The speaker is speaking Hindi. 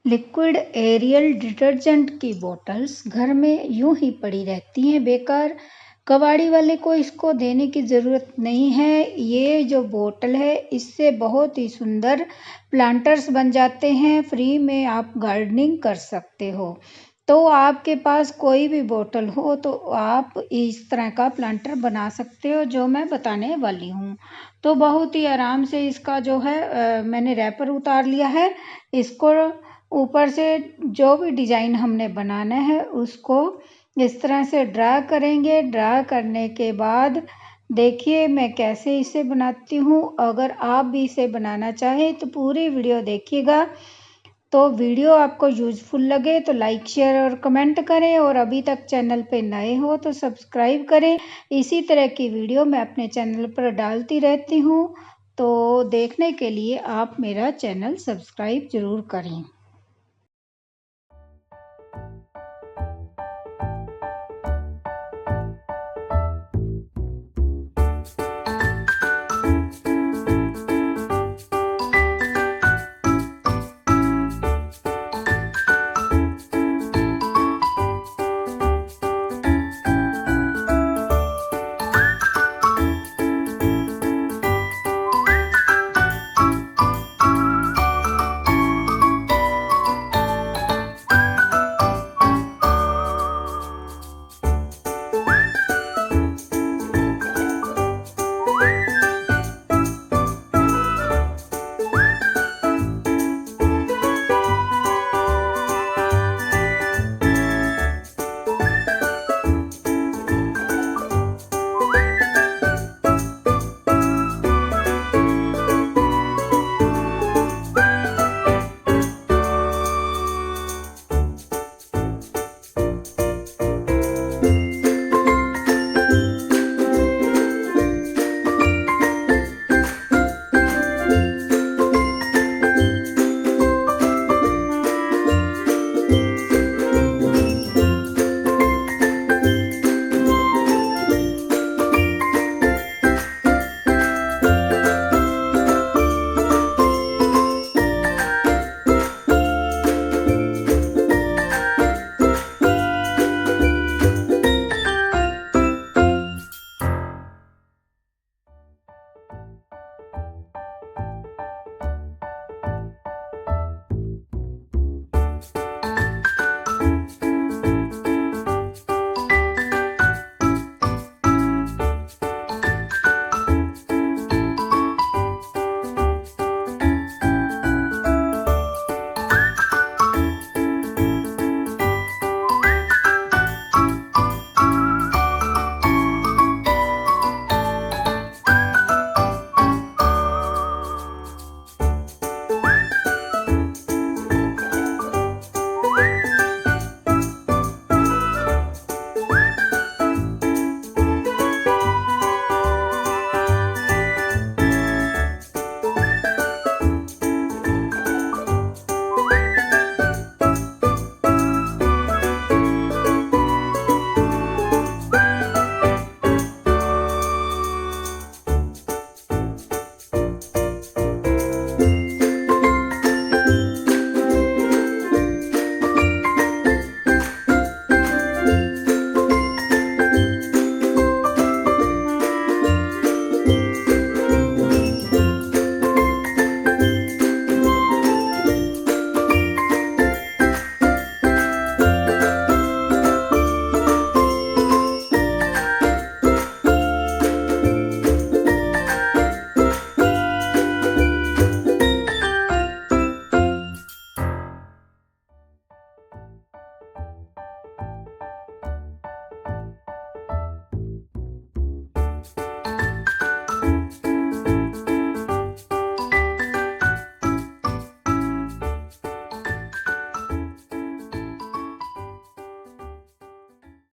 लिक्विड एरियल डिटर्जेंट की बोतल्स घर में यूं ही पड़ी रहती हैं बेकार। कबाड़ी वाले को इसको देने की ज़रूरत नहीं है। ये जो बोतल है इससे बहुत ही सुंदर प्लांटर्स बन जाते हैं। फ्री में आप गार्डनिंग कर सकते हो। तो आपके पास कोई भी बोतल हो तो आप इस तरह का प्लांटर बना सकते हो जो मैं बताने वाली हूँ। तो बहुत ही आराम से इसका जो है मैंने रैपर उतार लिया है। इसको ऊपर से जो भी डिज़ाइन हमने बनाना है उसको इस तरह से ड्रा करेंगे। ड्रा करने के बाद देखिए मैं कैसे इसे बनाती हूँ। अगर आप भी इसे बनाना चाहें तो पूरी वीडियो देखिएगा। तो वीडियो आपको यूज़फुल लगे तो लाइक शेयर और कमेंट करें, और अभी तक चैनल पे नए हो तो सब्सक्राइब करें। इसी तरह की वीडियो मैं अपने चैनल पर डालती रहती हूँ, तो देखने के लिए आप मेरा चैनल सब्सक्राइब ज़रूर करें।